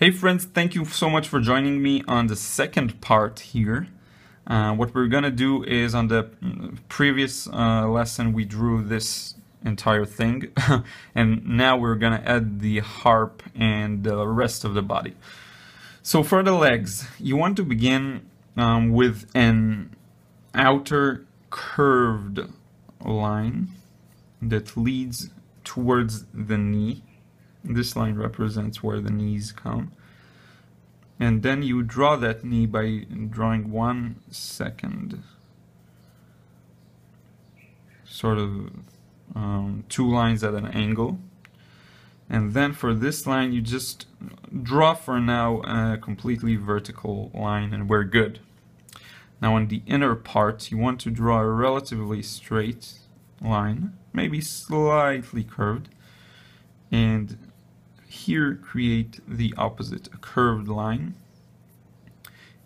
Hey friends, thank you so much for joining me on the second part here. What we're gonna do is on the previous lesson we drew this entire thing and now we're gonna add the harp and the rest of the body. So for the legs, you want to begin with an outer curved line that leads towards the knee. This line represents where the knees come. And then you draw that knee by drawing 1 second. Sort of 2 lines at an angle. And then for this line you just draw for now a completely vertical line and we're good. Now on the inner part you want to draw a relatively straight line, maybe slightly curved, and here create the opposite, a curved line.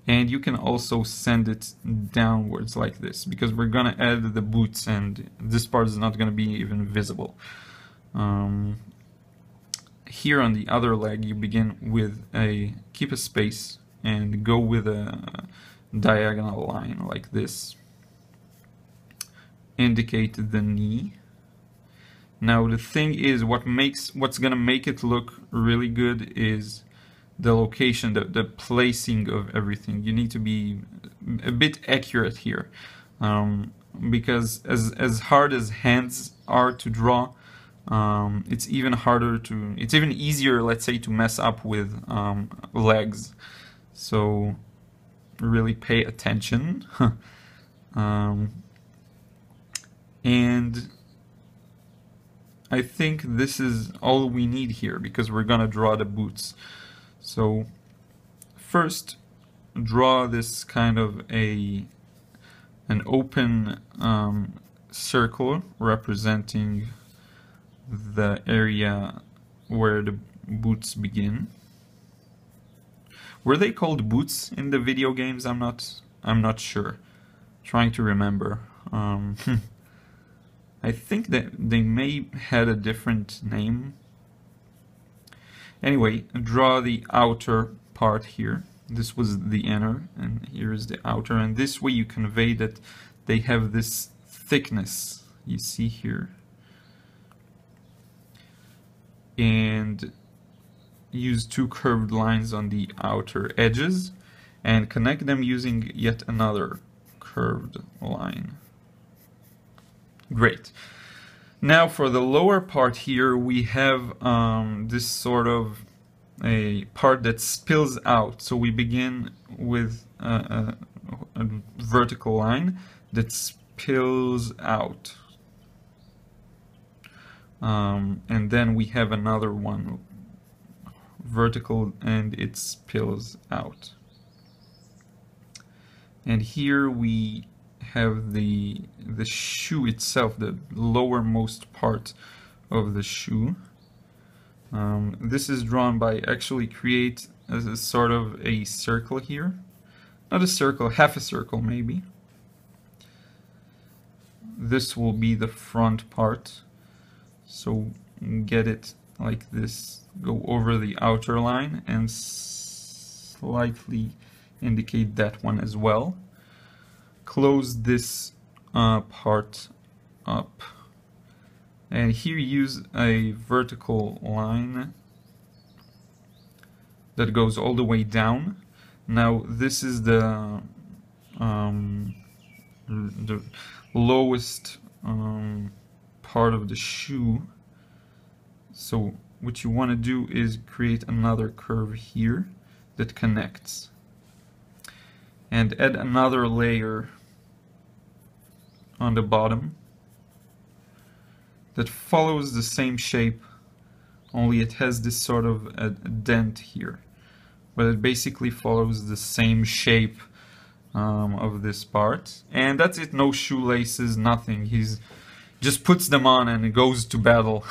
And you can also send it downwards like this, because we're gonna add the boots and this part is not gonna be even visible. Here on the other leg you begin with keep a space and go with a diagonal line like this. Indicate the knee. Now the thing is, what's gonna make it look really good is the location, the placing of everything. You need to be a bit accurate here, because as hard as hands are to draw, it's even easier, let's say, to mess up with legs. So really pay attention. And I think this is all we need here because we're gonna draw the boots. So first draw this kind of an open circle representing the area where the boots begin. Were they called boots in the video games? I'm not sure. Trying to remember. I think that they may had a different name. Anyway, draw the outer part here. This was the inner, and here is the outer. And this way you convey that they have this thickness, you see here. And use 2 curved lines on the outer edges and connect them using yet another curved line. Great. Now for the lower part here we have this sort of a part that spills out. So we begin with a vertical line that spills out. And then we have another one vertical and it spills out. And here we have the shoe itself, the lowermost part of the shoe. This is drawn by actually create a sort of a circle here. Not a circle, half a circle maybe. This will be the front part. So get it like this. Go over the outer line and slightly indicate that one as well. Close this part up, and here use a vertical line that goes all the way down. Now this is the lowest part of the shoe, so what you want to do is create another curve here that connects and add another layer on the bottom that follows the same shape, only it has this sort of a dent here, but it basically follows the same shape of this part. And that's it, no shoelaces, nothing. He's just puts them on and goes to battle.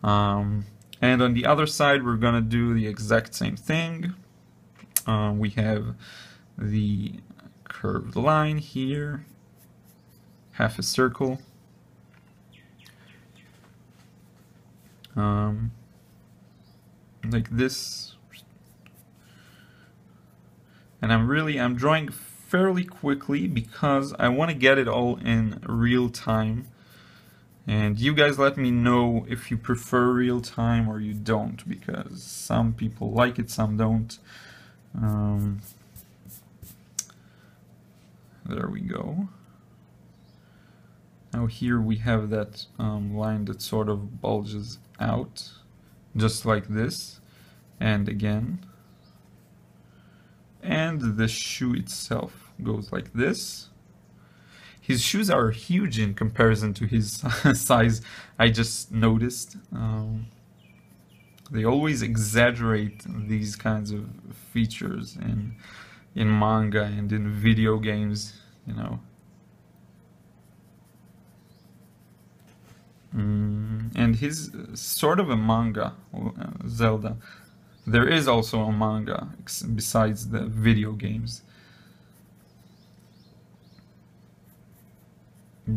And on the other side we're gonna do the exact same thing. We have the curved line here, half a circle, like this, And I'm drawing fairly quickly because I want to get it all in real time. And you guys let me know if you prefer real time or you don't, because some people like it, some don't. There we go. Now here we have that line that sort of bulges out, just like this, and again. And the shoe itself goes like this. His shoes are huge in comparison to his size, I just noticed. They always exaggerate these kinds of features in manga and in video games, you know. And he's sort of a manga, Zelda. There is also a manga besides the video games.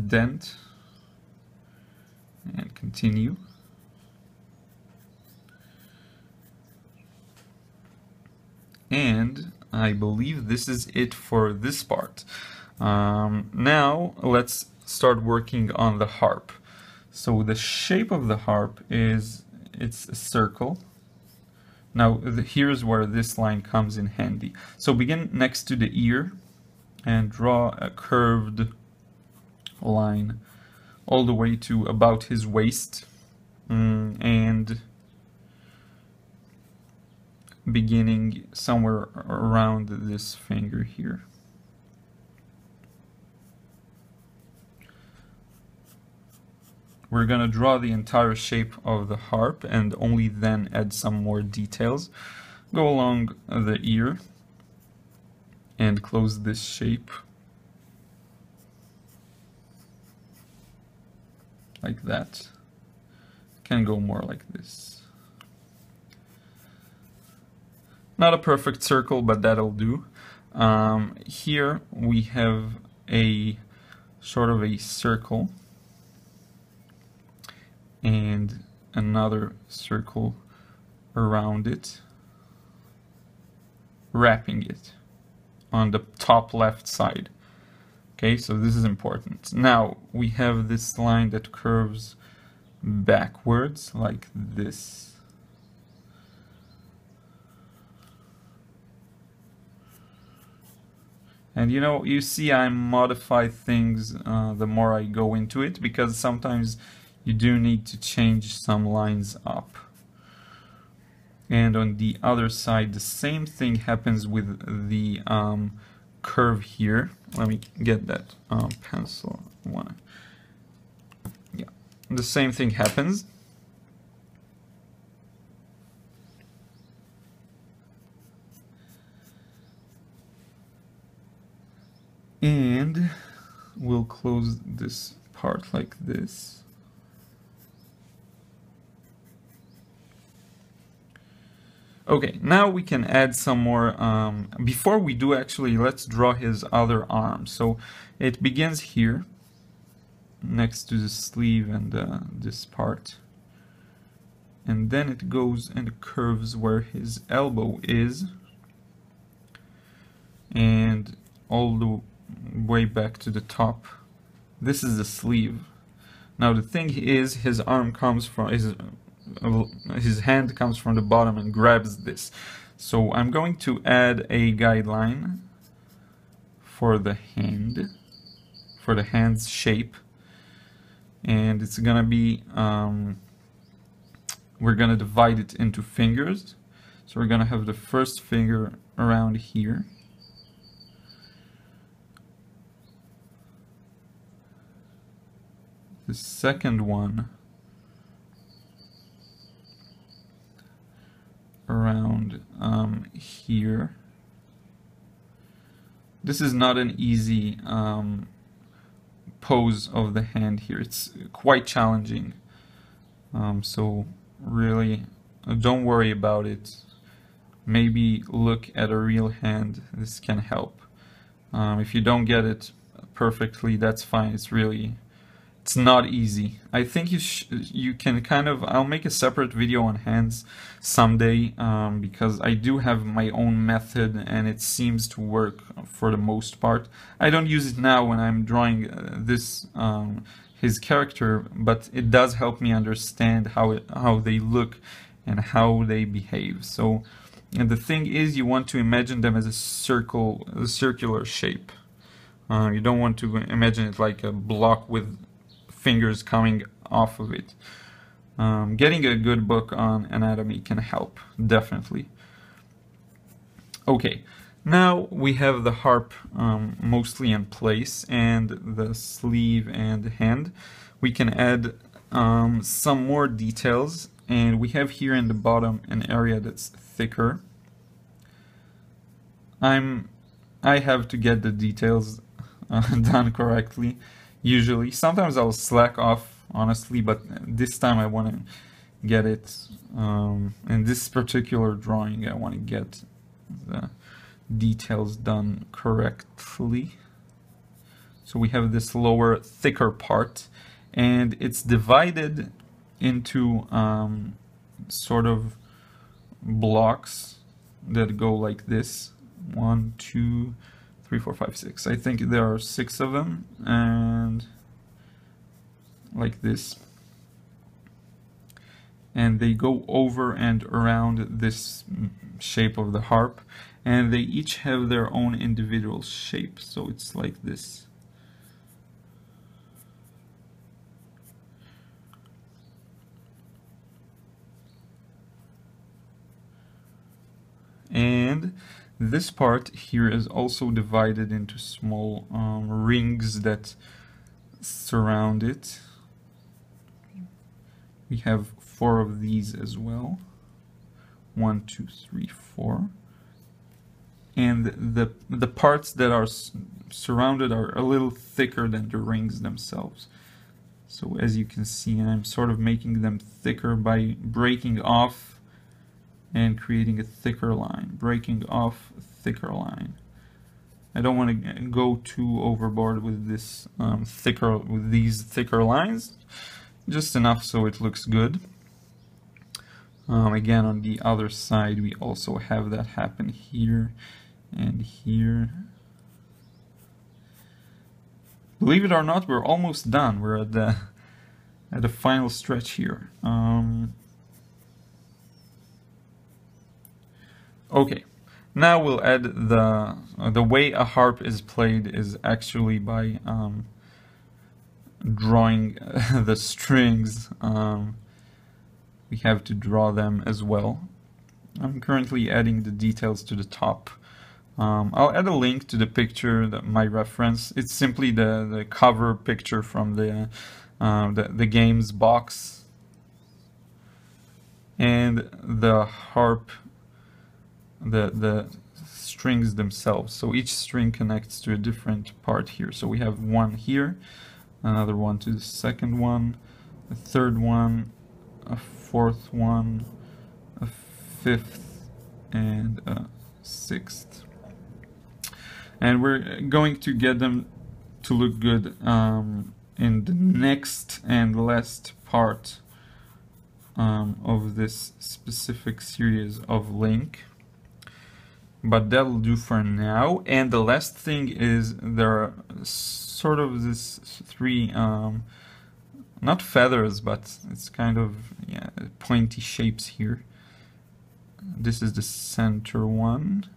Dent. And continue. And I believe this is it for this part. Now let's start working on the harp. So the shape of the harp is, it's a circle. Now here's where this line comes in handy. So begin next to the ear and draw a curved line all the way to about his waist, and beginning somewhere around this finger here. We're gonna draw the entire shape of the harp and only then add some more details. Go along the ear and close this shape like that. Can go more like this. Not a perfect circle, but that'll do. Here we have a sort of a circle and another circle around it, wrapping it on the top left side. Okay, so this is important. Now we have this line that curves backwards like this. And you know, you see I modify things the more I go into it, because sometimes you do need to change some lines up. And on the other side, the same thing happens with the curve here. Let me get that pencil one. Yeah, the same thing happens. And we'll close this part like this. Okay, now we can add some more. Before we do, actually, let's draw his other arm. So it begins here, next to the sleeve and this part. And then it goes and curves where his elbow is. And all the way back to the top. This is the sleeve. Now the thing is, his arm comes from his hand comes from the bottom and grabs this. So I'm going to add a guideline for the hand, for the hand's shape, and it's gonna be we're gonna divide it into fingers. So we're gonna have the first finger around here, the second one around here. This is not an easy pose of the hand here. It's quite challenging. So really, don't worry about it. Maybe look at a real hand. This can help. If you don't get it perfectly, that's fine. It's really It's not easy. I think you can kind of, I'll make a separate video on hands someday, because I do have my own method and it seems to work for the most part. I don't use it now when I'm drawing his character, but it does help me understand how they look and how they behave. So, and the thing is, you want to imagine them as a circular shape. You don't want to imagine it like a block with fingers coming off of it. Getting a good book on anatomy can help, definitely. Okay, now we have the harp mostly in place, and the sleeve and hand. We can add some more details, and we have here in the bottom an area that's thicker. I have to get the details done correctly. Usually, sometimes I'll slack off, honestly, but this time I want to get it, in this particular drawing, I want to get the details done correctly. So we have this lower, thicker part, and it's divided into sort of blocks that go like this. 1, 2, 3, 4, 5, 6. I think there are 6 of them, and like this. And they go over and around this shape of the harp, and they each have their own individual shape. So it's like this. And this part here is also divided into small rings that surround it. We have 4 of these as well. 1, 2, 3, 4. And the parts that are surrounded are a little thicker than the rings themselves. So as you can see, I'm sort of making them thicker by breaking off and creating a thicker line, breaking off a thicker line. I don't want to go too overboard with this these thicker lines, just enough so it looks good. Again, on the other side, we also have that happen here and here. Believe it or not, we're almost done. We're at the final stretch here. Okay, now we'll add the way a harp is played is actually by drawing the strings. We have to draw them as well. I'm currently adding the details to the top. I'll add a link to the picture, my reference. It's simply the cover picture from the game's box, and the harp. The strings themselves. So each string connects to a different part here. So we have one here, another one to the second one, a third one, a fourth one, a fifth, and a sixth. And we're going to get them to look good in the next and last part of this specific series of Link. But that'll do for now. And the last thing is there are sort of this 3, not feathers, but it's kind of pointy shapes here. This is the center one,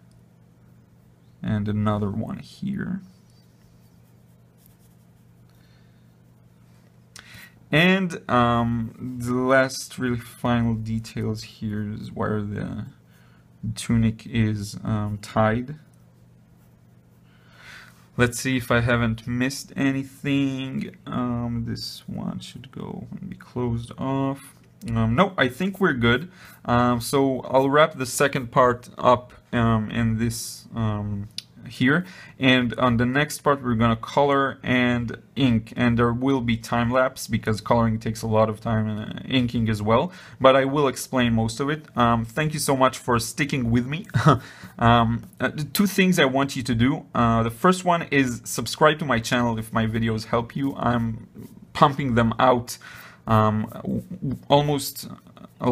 and another one here. And the last really final details here is where the tunic is tied. Let's see if I haven't missed anything. This one should go and be closed off. No, I think we're good. So I'll wrap the second part up in this here, and on the next part we're gonna color and ink, and there will be time lapse because coloring takes a lot of time, and inking as well, but I will explain most of it. Thank you so much for sticking with me. 2 things I want you to do. The first one is subscribe to my channel if my videos help you. I'm pumping them out almost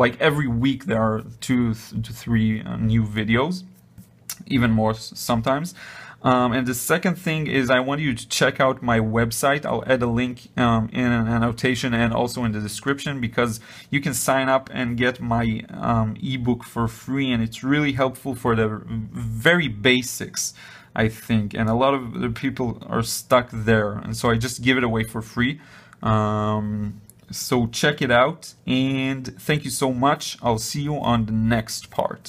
like every week. There are 2 to 3 new videos, even more sometimes. And the second thing is I want you to check out my website. I'll add a link in an annotation and also in the description, because you can sign up and get my ebook for free, and it's really helpful for the very basics, I think, and a lot of the people are stuck there, and so I just give it away for free. So check it out, and thank you so much. I'll see you on the next part.